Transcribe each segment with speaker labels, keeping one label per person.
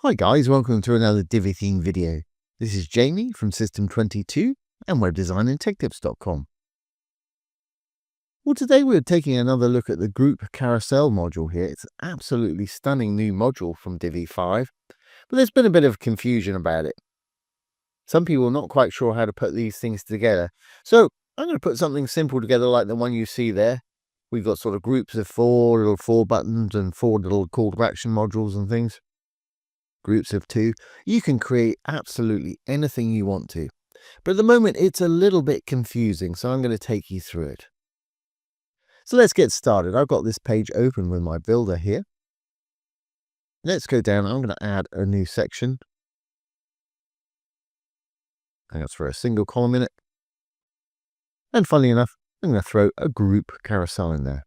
Speaker 1: Hi guys, welcome to another Divi theme video. This is Jamie from System 22 and webdesignandtechtips.com. Well, today we're taking another look at the group Carousel module here. It's an absolutely stunning new module from Divi 5, but there's been a bit of confusion about it. Some people are not quite sure how to put these things together. So I'm going to put something simple together like the one you see there. We've got sort of groups of four buttons and 4 little call to action modules and things. Groups of 2. You can create absolutely anything you want to, but at the moment it's a little bit confusing, so I'm going to take you through it. So let's get started. I've got this page open with my builder here. Let's go down. I'm going to add a new section. I'm going to throw a single column in it, and funnily enough, I'm going to throw a group carousel in there.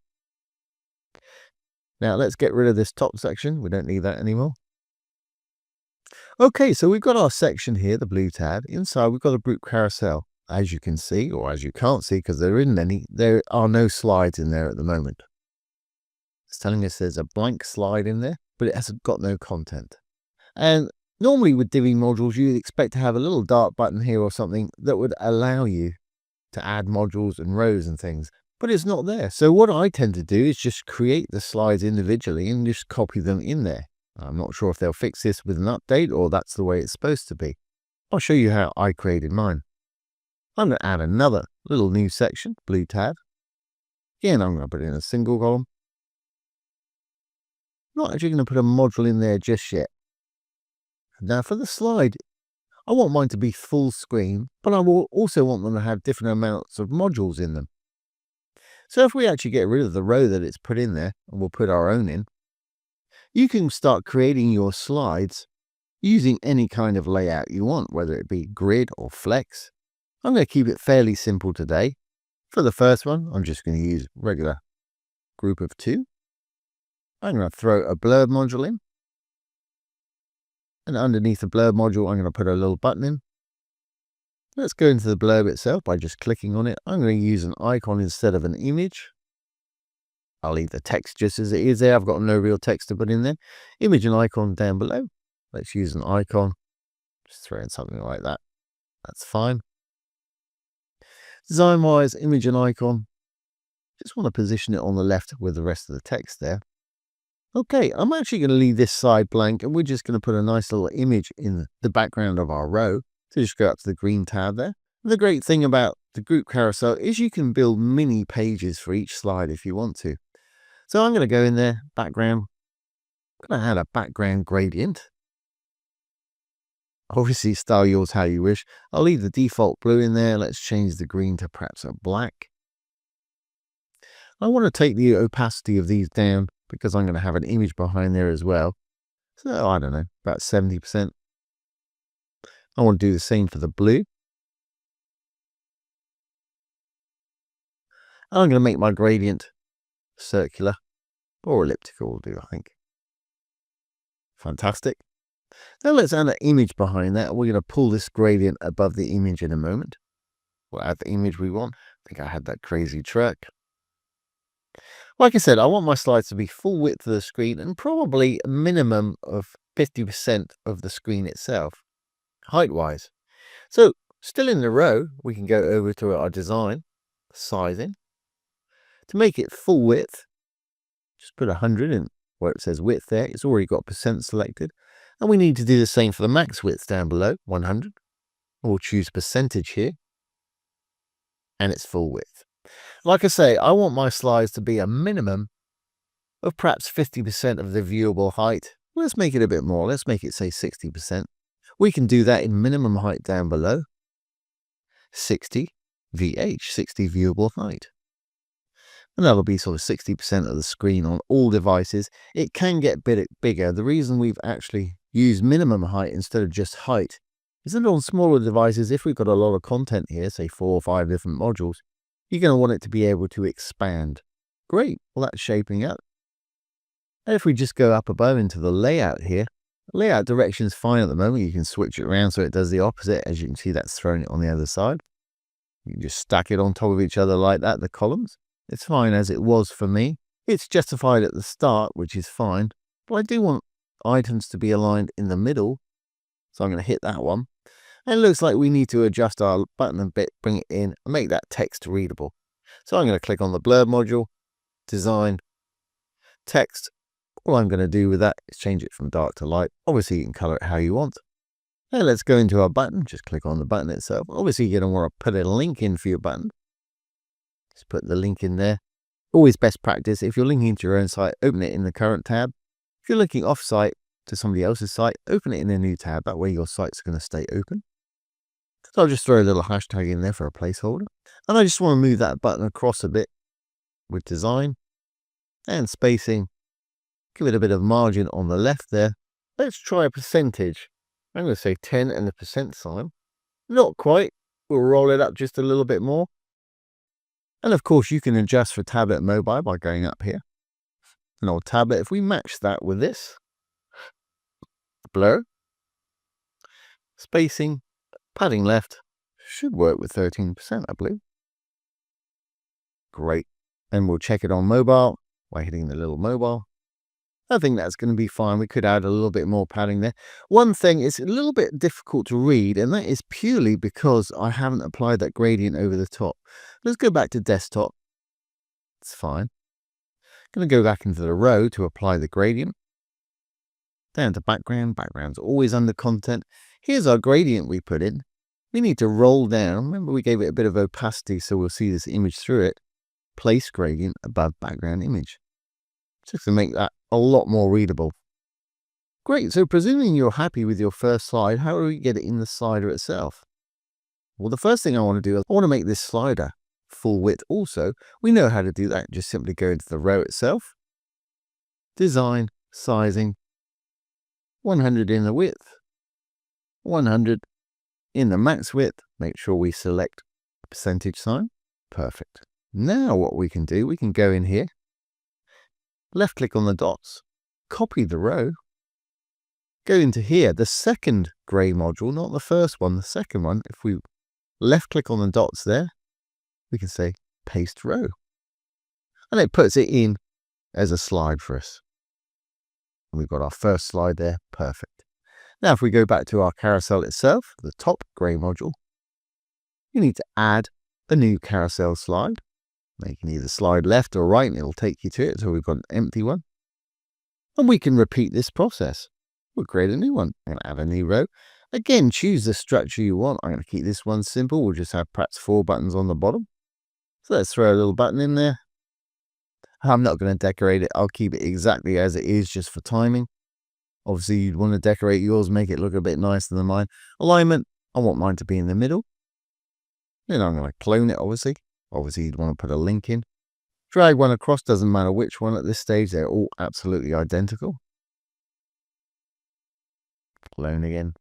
Speaker 1: Now let's get rid of this top section. We don't need that anymore. Okay, so we've got our section here, the blue tab. Inside, we've got a group carousel. As you can see, or as you can't see because there isn't any, there are no slides in there at the moment. It's telling us there's a blank slide in there, but it hasn't got no content. And normally with Divi modules, you'd expect to have a little dark button here or something that would allow you to add modules and rows and things, but it's not there. So what I tend to do is just create the slides individually and just copy them in there. I'm not sure if they'll fix this with an update or that's the way it's supposed to be. I'll show you how I created mine. I'm going to add another little new section, blue tab. Again, I'm going to put in a single column. Not actually going to put a module in there just yet. Now for the slide, I want mine to be full screen, but I will also want them to have different amounts of modules in them. So if we actually get rid of the row that it's put in there, and we'll put our own in, you can start creating your slides using any kind of layout you want, whether it be grid or flex. I'm going to keep it fairly simple today. For the first one, I'm just going to use regular group of 2. I'm going to throw a blurb module in. And underneath the blurb module, I'm going to put a little button in. Let's go into the blurb itself by just clicking on it. I'm going to use an icon instead of an image. I'll leave the text just as it is there. I've got no real text to put in there. Image and icon down below. Let's use an icon. Just throw in something like that. That's fine. Design-wise, image and icon. Just want to position it on the left with the rest of the text there. Okay, I'm actually going to leave this side blank and we're just going to put a nice little image in the background of our row. So just go up to the green tab there. The great thing about the group carousel is you can build mini pages for each slide if you want to. So I'm going to go in there, background. I'm going to add a background gradient. Obviously, style yours how you wish. I'll leave the default blue in there. Let's change the green to perhaps a black. I want to take the opacity of these down because I'm going to have an image behind there as well. So, I don't know, about 70%. I want to do the same for the blue. I'm going to make my gradient circular or elliptical will do, I think. Fantastic. Now let's add an image behind that. We're going to pull this gradient above the image in a moment. We'll add the image we want. I think I had that crazy truck. Like I said, I want my slides to be full width of the screen and probably a minimum of 50% of the screen itself, height-wise. So still in the row, we can go over to our design, sizing. To make it full width, just put 100 in where it says width there. It's already got percent selected. And we need to do the same for the max width down below, 100. We'll choose percentage here. And it's full width. Like I say, I want my slides to be a minimum of perhaps 50% of the viewable height. Let's make it a bit more. Let's make it say 60%. We can do that in minimum height down below. 60 VH, 60 viewable height. And that'll be sort of 60% of the screen on all devices. It can get a bit bigger. The reason we've actually used minimum height instead of just height is that on smaller devices, if we've got a lot of content here, say 4 or 5 different modules, you're going to want it to be able to expand. Great, well that's shaping up. And if we just go up above into the layout here, the layout direction is fine at the moment. You can switch it around so it does the opposite. As you can see, that's throwing it on the other side. You can just stack it on top of each other like that, the columns. It's fine as it was for me. It's justified at the start, which is fine. But I do want items to be aligned in the middle. So I'm going to hit that one. And it looks like we need to adjust our button a bit, bring it in, and make that text readable. So I'm going to click on the blurb module, design, text. All I'm going to do with that is change it from dark to light. Obviously, you can color it how you want. Now let's go into our button. Just click on the button itself. Obviously, you're going to want to put a link in for your button. Just put the link in there. Always best practice. If you're linking to your own site, open it in the current tab. If you're linking off-site to somebody else's site, open it in a new tab. That way your site's going to stay open. So I'll just throw a little hashtag in there for a placeholder. And I just want to move that button across a bit with design and spacing. Give it a bit of margin on the left there. Let's try a percentage. I'm going to say 10 and the percent sign. Not quite. We'll roll it up just a little bit more. And of course, you can adjust for tablet and mobile by going up here. An old tablet, if we match that with this, blur, spacing, padding left, should work with 13%, I believe. Great. And we'll check it on mobile by hitting the little mobile. I think that's going to be fine. We could add a little bit more padding there. One thing is a little bit difficult to read, and that is purely because I haven't applied that gradient over the top. Let's go back to desktop. It's fine. Going to go back into the row to apply the gradient. Down to background. Background's always under content. Here's our gradient we put in. We need to roll down. Remember, we gave it a bit of opacity, so we'll see this image through it. Place gradient above background image. Just to make that a lot more readable. Great, so presuming you're happy with your first slide, how do we get it in the slider itself? Well, the first thing I want to do is I want to make this slider full width also. We know how to do that. Just simply go into the row itself. Design, sizing, 100 in the width, 100 in the max width. Make sure we select percentage sign. Perfect. Now what we can do, we can go in here. Left click on the dots, copy the row, go into here, the second grey module, not the first one, the second one. If we left click on the dots there, we can say paste row. And it puts it in as a slide for us. And we've got our first slide there, perfect. Now if we go back to our carousel itself, the top grey module, you need to add a new carousel slide. You can either slide left or right and it'll take you to it. So we've got an empty one. And we can repeat this process. We'll create a new one. I'm going to add a new row. Again, choose the structure you want. I'm going to keep this one simple. We'll just have perhaps 4 buttons on the bottom. So let's throw a little button in there. I'm not going to decorate it. I'll keep it exactly as it is just for timing. Obviously, you'd want to decorate yours, make it look a bit nicer than mine. Alignment, I want mine to be in the middle. Then I'm going to clone it, obviously. Obviously, you'd want to put a link in. Drag one across, doesn't matter which one at this stage. They're all absolutely identical. Clone again.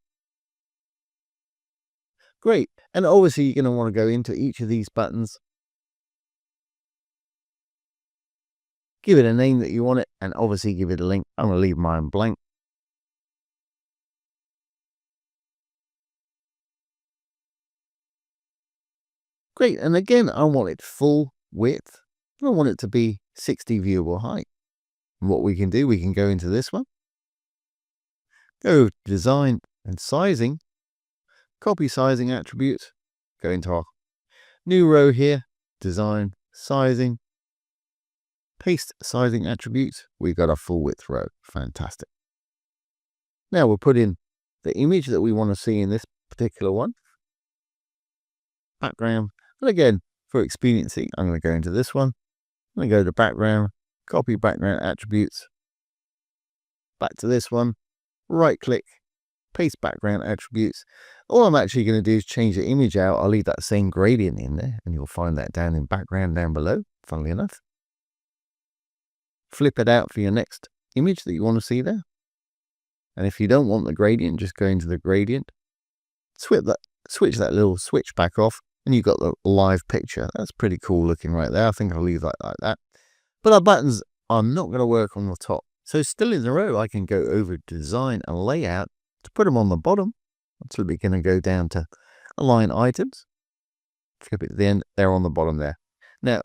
Speaker 1: Great. And obviously, you're going to want to go into each of these buttons. Give it a name that you want it, and obviously give it a link. I'm going to leave mine blank. Great. And again, I want it full width. I want it to be 60 viewable height. And what we can do, we can go into this one. Go to design and sizing. Copy sizing attributes. Go into our new row here. Design, sizing. Paste sizing attributes. We've got a full width row. Fantastic. Now we'll put in the image that we want to see in this particular one. Background. And again, for expediency, I'm going to go into this one. I'm going to go to background, copy background attributes. Back to this one. Right click, paste background attributes. All I'm actually going to do is change the image out. I'll leave that same gradient in there, and you'll find that down in background down below, funnily enough. Flip it out for your next image that you want to see there. And if you don't want the gradient, just go into the gradient. Switch that little switch back off, and you've got the live picture. That's pretty cool looking right there. I think I'll leave that like that. But our buttons are not going to work on the top. So still in the row, I can go over design and layout to put them on the bottom. So we're going to go down to align items. Flip it to the end. They're on the bottom there. Now,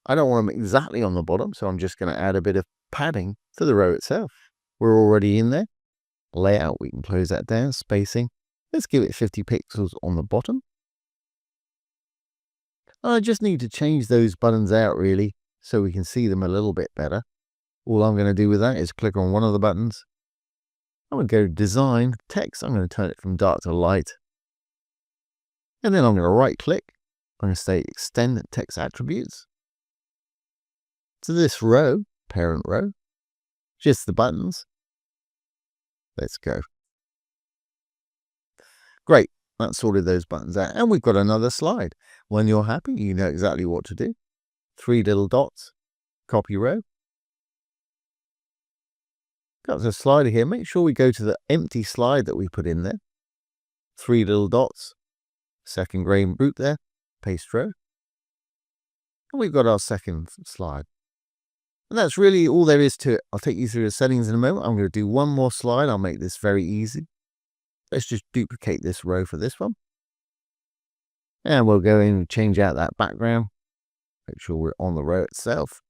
Speaker 1: I don't want them exactly on the bottom, so I'm just going to add a bit of padding to the row itself. We're already in there. Layout, we can close that down. Spacing, let's give it 50 pixels on the bottom. I just need to change those buttons out really so we can see them a little bit better. All I'm going to do with that is click on one of the buttons. I'm going to go design text. I'm going to turn it from dark to light. And then I'm going to right click. I'm going to say extend text attributes. To this row, parent row, just the buttons. Let's go. Great. That sorted those buttons out. And we've got another slide. When you're happy, you know exactly what to do. 3 little dots, copy row. Got the slider here. Make sure we go to the empty slide that we put in there. 3 little dots, second grain group there, paste row. And we've got our second slide. And that's really all there is to it. I'll take you through the settings in a moment. I'm going to do one more slide. I'll make this very easy. Let's just duplicate this row for this one. And we'll go in and change out that background. Make sure we're on the row itself.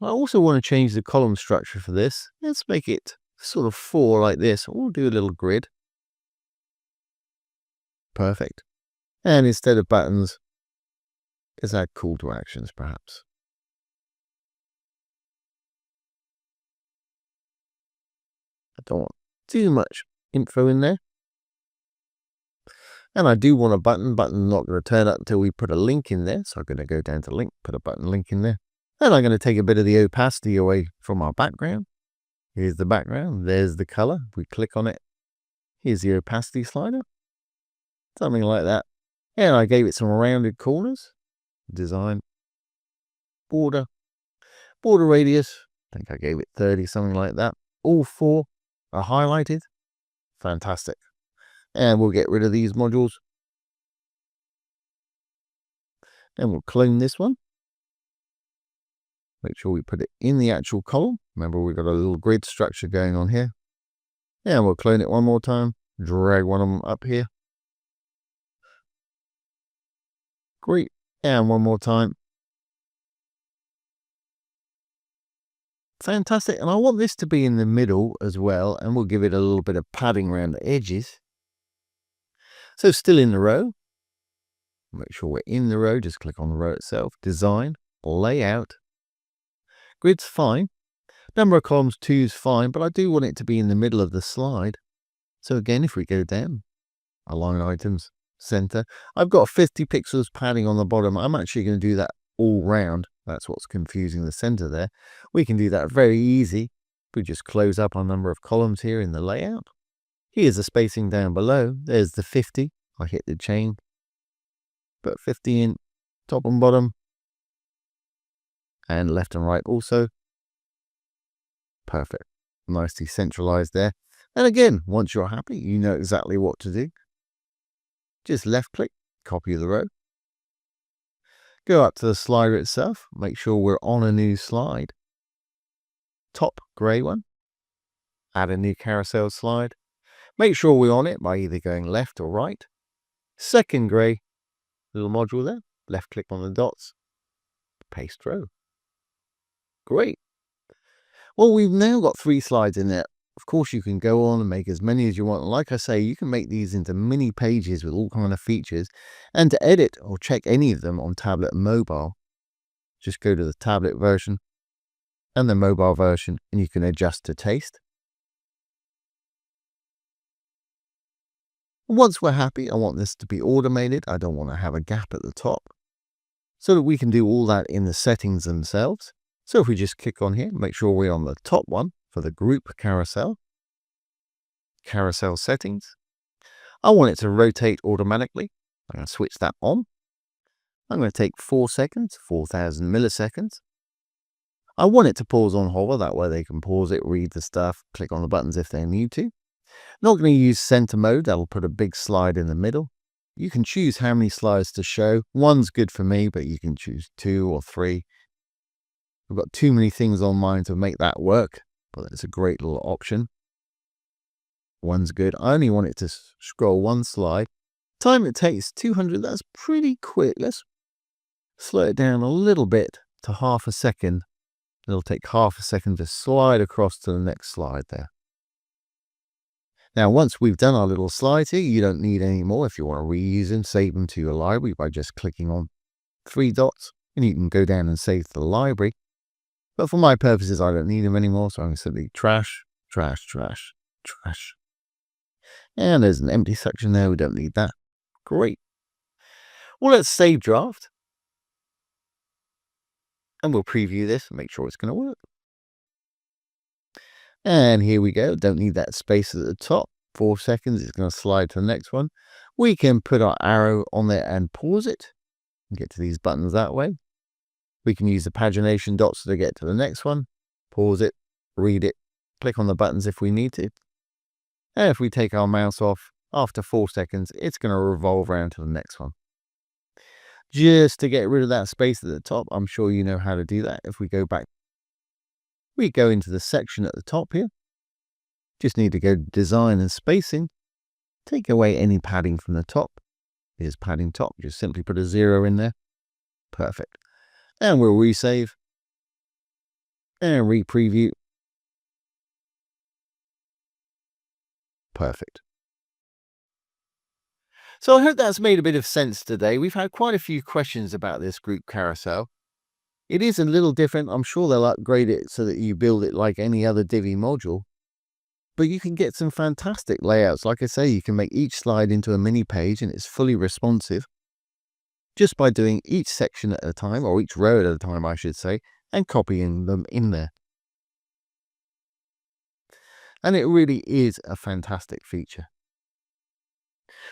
Speaker 1: I also want to change the column structure for this. Let's make it sort of 4 like this. We'll do a little grid. Perfect. And instead of buttons, let's add call to actions perhaps. I don't want too much info in there. And I do want a button. Button's not going to turn up until we put a link in there. So I'm going to go down to link, put a button link in there. And I'm going to take a bit of the opacity away from our background. Here's the background. There's the color. We click on it. Here's the opacity slider. Something like that. And I gave it some rounded corners. Design. Border. Border radius. I think I gave it 30, something like that. All 4 are highlighted. Fantastic. And we'll get rid of these modules. And we'll clone this one. Make sure we put it in the actual column. Remember, we've got a little grid structure going on here. And we'll clone it one more time. Drag one of them up here. Great. And one more time. Fantastic. And I want this to be in the middle as well. And we'll give it a little bit of padding around the edges. So still in the row. Make sure we're in the row. Just click on the row itself. Design. Layout. Grid's fine. Number of columns 2 is fine. But I do want it to be in the middle of the slide. So again, if we go down. Align items. Center. I've got 50 pixels padding on the bottom. I'm actually going to do that all round. That's what's confusing the center there. We can do that very easy. We just close up our number of columns here in the layout. Here's the spacing down below. There's the 50. I hit the chain. Put 50 in top and bottom. And left and right also. Perfect. Nicely centralized there. And again, once you're happy, you know exactly what to do. Just left click, copy the row. Go up to the slider itself. Make sure we're on a new slide. Top gray one. Add a new carousel slide. Make sure we're on it by either going left or right. Second gray little module there. Left click on the dots. Paste row. Great. Well, we've now got 3 slides in there. Of course, you can go on and make as many as you want. Like I say, you can make these into mini pages with all kind of features. And to edit or check any of them on tablet and mobile, just go to the tablet version and the mobile version, and you can adjust to taste. Once we're happy, I want this to be automated. I don't want to have a gap at the top. So that we can do all that in the settings themselves. So if we just click on here, make sure we're on the top one for the group carousel. Carousel settings. I want it to rotate automatically. I'm going to switch that on. I'm going to take 4 seconds, 4,000 milliseconds. I want it to pause on hover. That way they can pause it, read the stuff, click on the buttons if they need to. Not going to use center mode. That'll put a big slide in the middle. You can choose how many slides to show. One's good for me, but you can choose 2 or 3. I've got too many things on mine to make that work, but it's a great little option. One's good. I only want it to scroll 1 slide. Time it takes 200. That's pretty quick. Let's slow it down a little bit to half a second. It'll take half a second to slide across to the next slide there. Now, once we've done our little slides here, you don't need any more. If you want to reuse them, save them to your library by just clicking on 3 dots, and you can go down and save to the library. But for my purposes, I don't need them anymore, so I'm going to simply trash, trash, trash, trash. And there's an empty section there. We don't need that. Great. Well, let's save draft. And we'll preview this and make sure it's going to work. And here we go. Don't need that space at the top. 4 seconds. It's going to slide to the next one. We can put our arrow on there and pause it. And get to these buttons that way. We can use the pagination dots to get to the next one. Pause it. Read it. Click on the buttons if we need to. And if we take our mouse off, after 4 seconds, it's going to revolve around to the next one. Just to get rid of that space at the top, I'm sure you know how to do that. If we go back, we go into the section at the top here. Just need to go to design and spacing. Take away any padding from the top. Here's padding top. Just simply put a 0 in there. Perfect. And we'll resave. And re-preview. Perfect. So I hope that's made a bit of sense today. We've had quite a few questions about this group carousel. It is a little different. I'm sure they'll upgrade it so that you build it like any other Divi module. But you can get some fantastic layouts. Like I say, you can make each slide into a mini page and it's fully responsive just by doing each section at a time, or each row at a time, I should say, and copying them in there. And it really is a fantastic feature.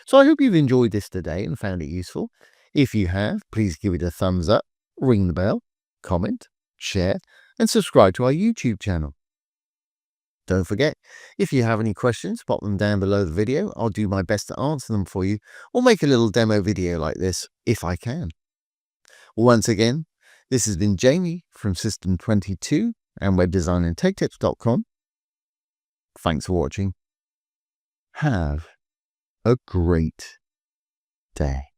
Speaker 1: So I hope you've enjoyed this today and found it useful. If you have, please give it a thumbs up, ring the bell, comment, share, and subscribe to our YouTube channel. Don't forget, if you have any questions, pop them down below the video. I'll do my best to answer them for you, or make a little demo video like this if I can. Once again, this has been Jamie from System22 and webdesignandtechtips.com. Thanks for watching. Have a great day.